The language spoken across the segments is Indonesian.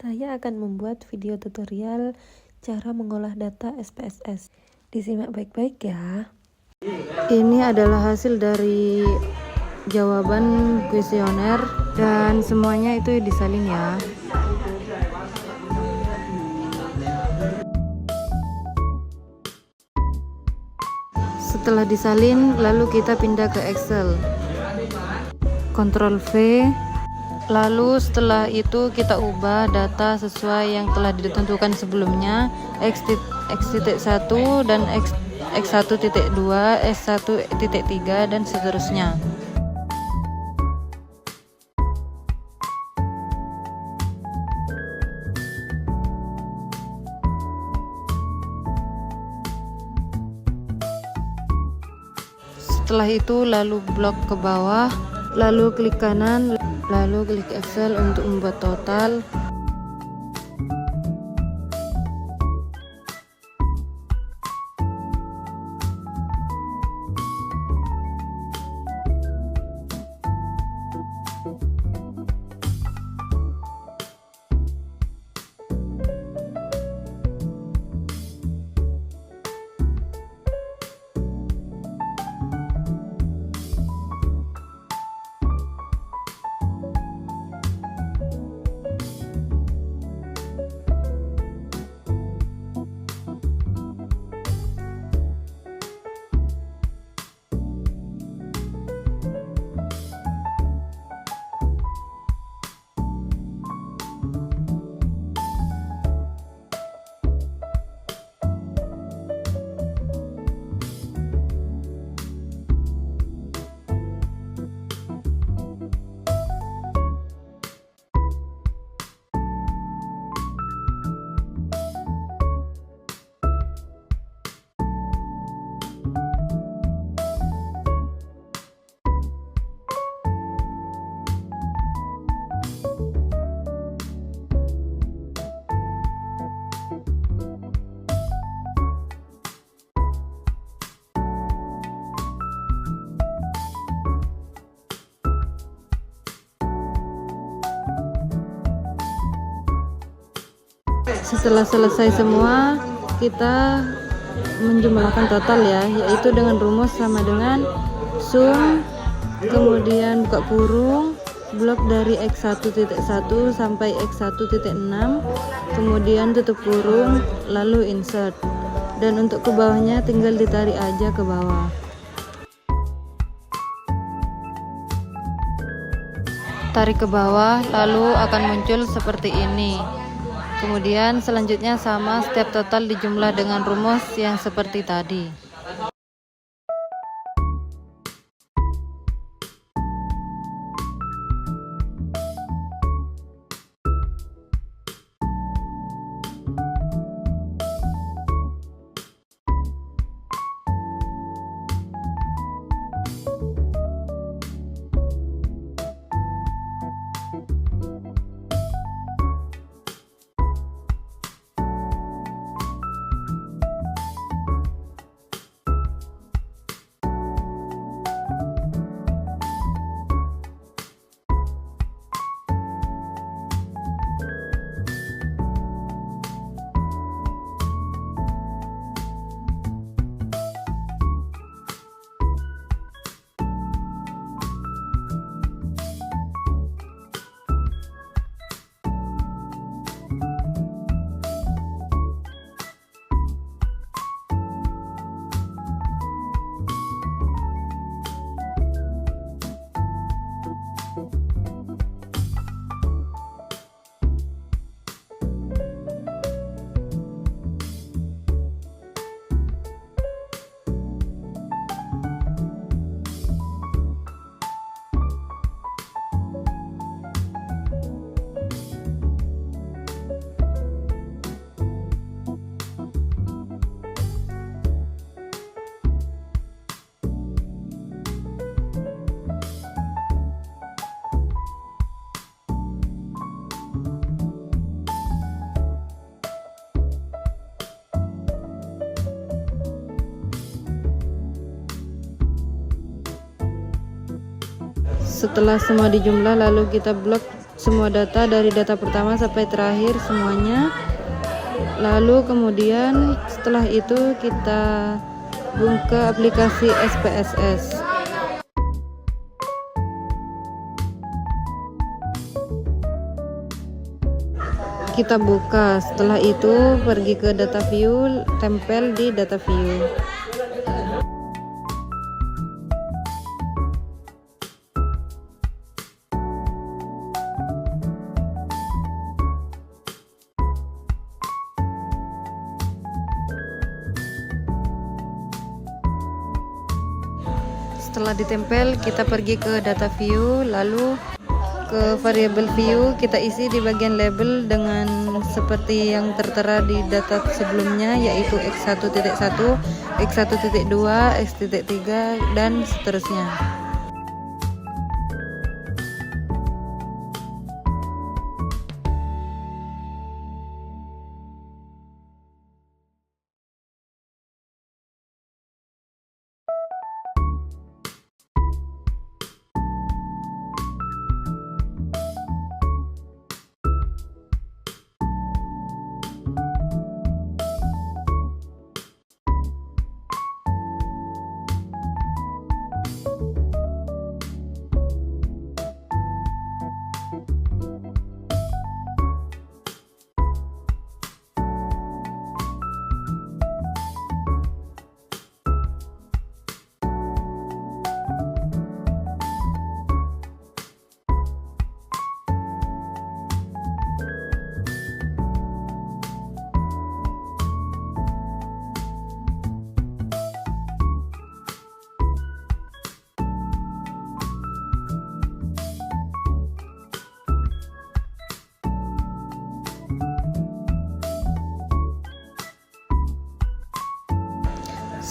Saya akan membuat video tutorial cara mengolah data SPSS. Disimak baik-baik ya. Ini adalah hasil dari jawaban kuesioner dan semuanya itu disalin ya. Setelah disalin, lalu kita pindah ke Excel. Ctrl V. Lalu setelah itu kita ubah data sesuai yang telah ditentukan sebelumnya, X.1 dan X1.2, S1.3 dan seterusnya. Setelah itu lalu blok ke bawah, lalu klik kanan, lalu klik Excel untuk membuat total. Setelah selesai semua, kita menjumlahkan total ya, yaitu dengan rumus sama dengan sum, kemudian buka kurung, blok dari X1.1 sampai X1.6, kemudian tutup kurung, lalu insert. Dan untuk ke bawahnya tinggal ditarik aja ke bawah. Tarik ke bawah, lalu akan muncul seperti ini. Kemudian selanjutnya sama, setiap total dijumlah dengan rumus yang seperti tadi. Setelah semua dijumlah, lalu kita blok semua data dari data pertama sampai terakhir semuanya. Lalu kemudian setelah itu kita buka aplikasi SPSS. Kita buka, setelah itu pergi ke data view, tempel di data view. Setelah ditempel, kita pergi ke data view, lalu ke variable view, kita isi di bagian label dengan seperti yang tertera di data sebelumnya, yaitu x1.1, x1.2, x.3 dan seterusnya.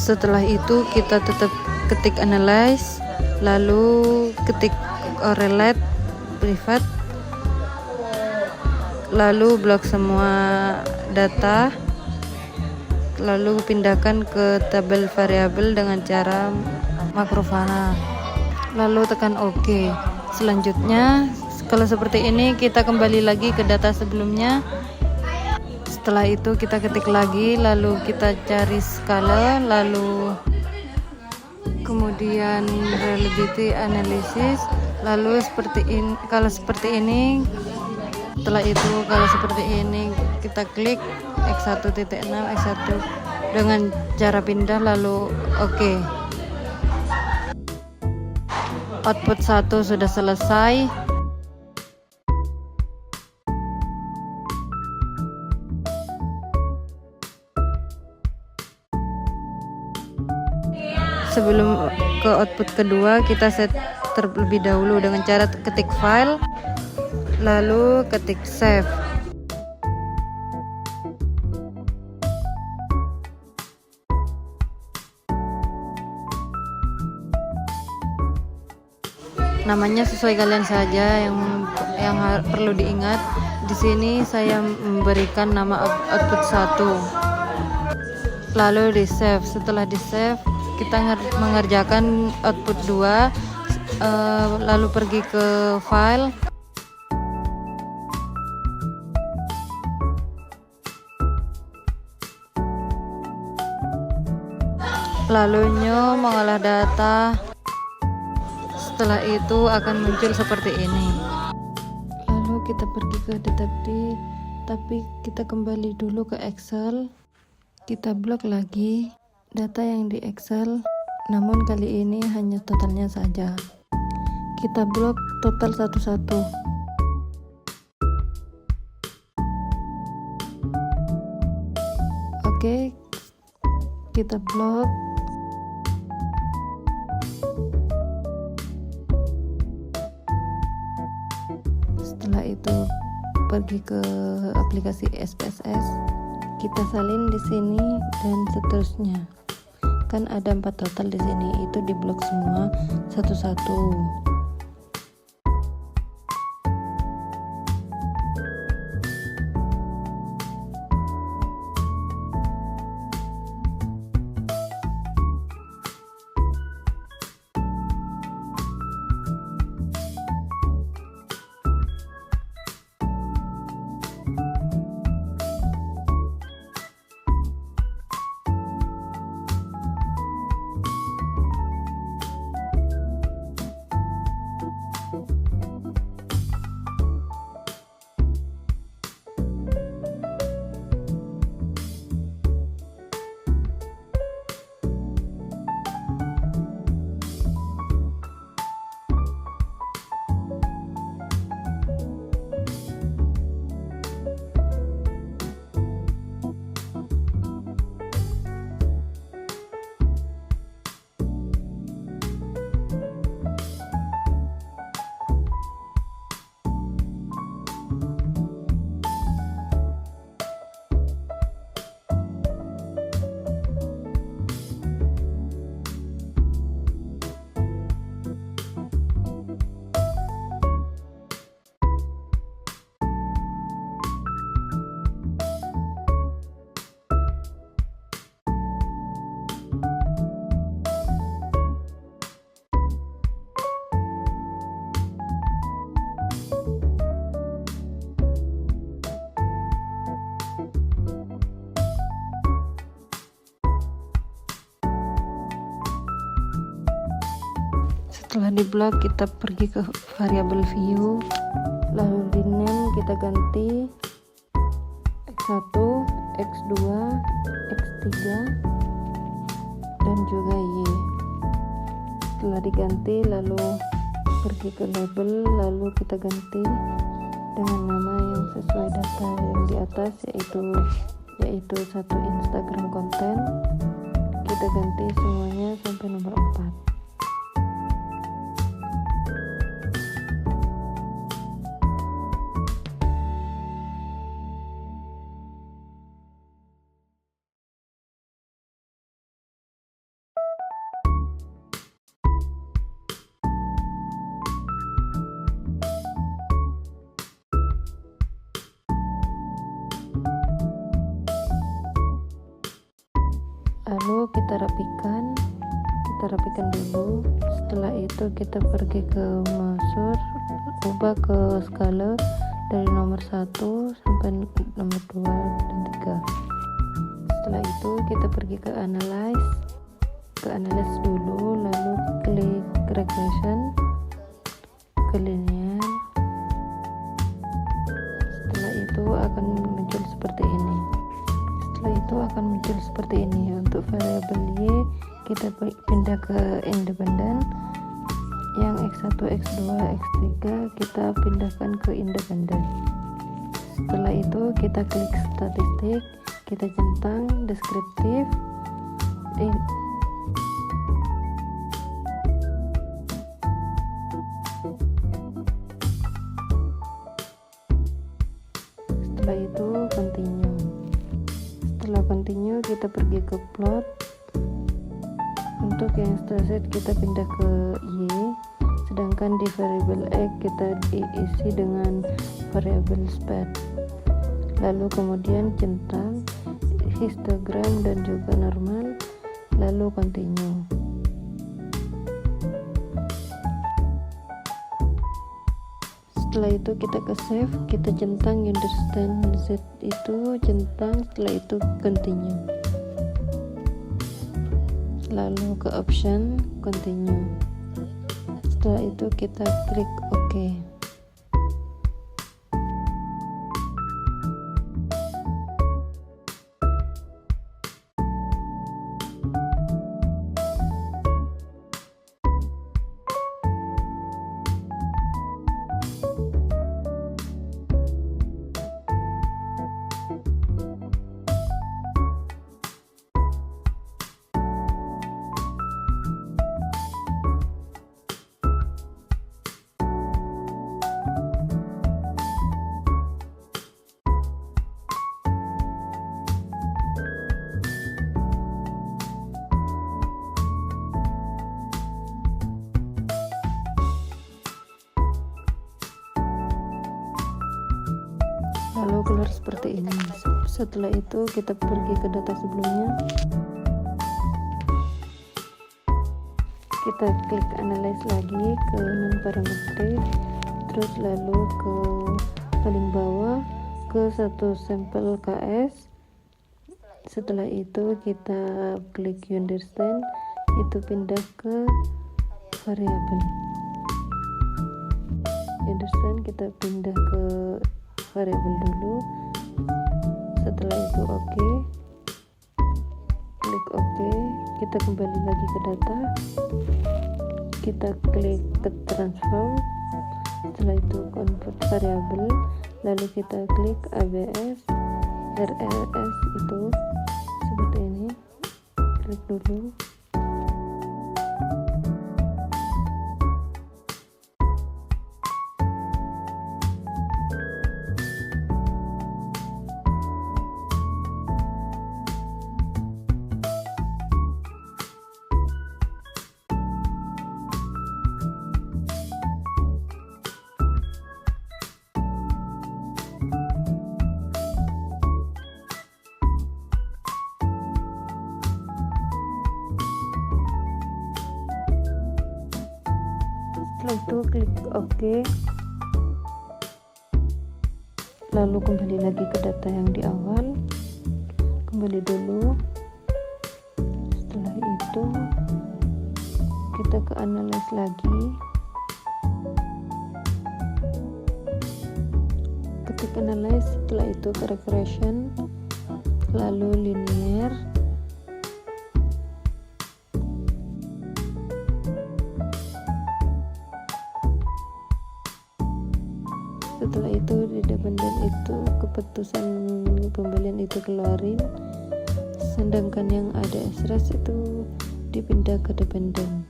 Setelah itu kita tetap ketik analyze, lalu ketik correlate private, lalu blok semua data, lalu pindahkan ke tabel variabel dengan cara makrofana, lalu tekan OK. Selanjutnya kalau seperti ini kita kembali lagi ke data sebelumnya. Setelah itu kita ketik lagi, lalu kita cari skala, lalu kemudian reliability analysis, lalu seperti ini. Kalau seperti ini, setelah itu kalau seperti ini kita klik x1.6, x1 dengan cara pindah, lalu OK. Output 1 sudah selesai. Sebelum ke output kedua, kita set terlebih dahulu dengan cara ketik file, lalu ketik save. Namanya sesuai kalian saja, yang perlu diingat. Di sini saya memberikan nama output 1. Lalu di save. Setelah di save, kita mengerjakan output 2, lalu pergi ke file, lalu new mengolah data. Setelah itu akan muncul seperti ini. Lalu kita pergi ke database, tapi kita kembali dulu ke Excel. Kita blok lagi data yang di Excel, namun kali ini hanya totalnya saja. Kita blok total satu-satu. Oke, kita blok. Setelah itu pergi ke aplikasi SPSS, kita salin di sini dan seterusnya. Kan ada 4 total di sini, itu diblok semua satu-satu. Setelah di block, kita pergi ke variabel view, lalu di name kita ganti X1, X2, X3 dan juga Y. Setelah diganti, lalu pergi ke label, lalu kita ganti dengan nama yang sesuai data yang di atas, yaitu satu Instagram konten. Kita ganti semuanya sampai nomor 4. Lalu kita rapikan dulu. Setelah itu kita pergi ke measure, ubah ke skala dari nomor 1 sampai nomor 2 dan 3. Setelah itu kita pergi ke analyze dulu, lalu klik regression, ke linear. Setelah itu akan muncul seperti ini. Untuk variabel Y kita pindah ke independen, yang X1, X2, X3 kita pindahkan ke independen. Setelah itu kita klik statistik, kita centang deskriptif, setelah itu continue. Setelah continue, kita pergi ke plot. Untuk yang starset kita pindah ke Y, sedangkan di variabel X kita diisi dengan variabel speed. Lalu kemudian centang histogram dan juga normal, lalu continue. Setelah itu kita ke save, kita centang understand Z itu centang, setelah itu continue. Lalu ke option continue. Setelah itu kita klik OK. Lalu keluar seperti ini. Setelah itu kita pergi ke data sebelumnya, kita klik analyze lagi ke non parametrik, terus lalu ke paling bawah ke satu sampel KS. Setelah itu kita klik understand, itu pindah ke variabel understand, kita pindah ke variabel dulu. Setelah itu OK, klik OK, kita kembali lagi ke data, kita klik ke transform. Setelah itu convert variabel, lalu kita klik ABS RLS, itu seperti ini, klik dulu. Setelah itu klik OK, lalu kembali lagi ke data yang di awal, kembali dulu. Setelah itu kita ke analyze lagi, ketik analyze, setelah itu ke regression, lalu linear, setelah itu di dependent itu keputusan pembelian itu keluarin, sedangkan yang ada SRS itu dipindah ke dependent.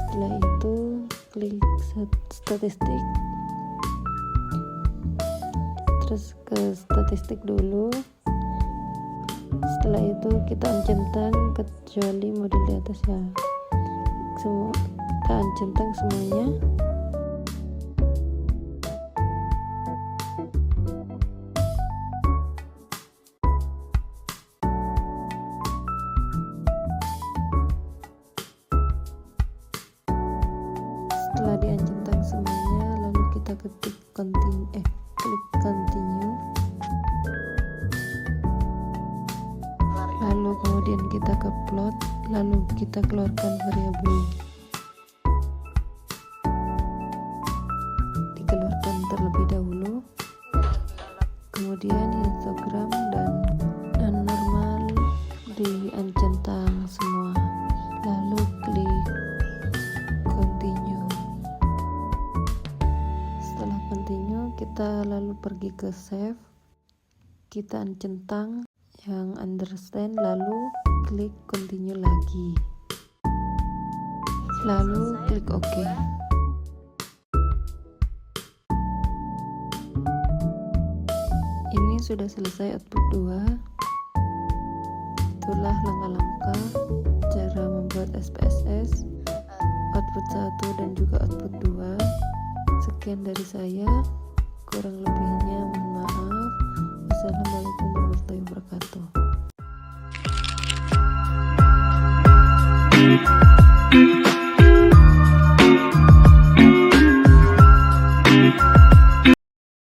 Setelah itu klik statistik, terus ke statistik dulu. Setelah itu kita uncentang kecuali model di atas ya, semua kita uncentang semuanya. Setelah diuncentang semuanya, lalu kita ketik klik continue, lalu kemudian kita ke plot, lalu kita keluarkan variabel, dikeluarkan terlebih dahulu, kemudian histogram dan normal diuncentang semua, lalu klik continue. Setelah continue, kita lalu pergi ke save, kita uncentang yang understand, lalu klik continue lagi, lalu klik OK. Ini sudah selesai output 2. Itulah langkah-langkah cara membuat SPSS output 1 dan juga output 2. Sekian dari saya, kurang lebihnya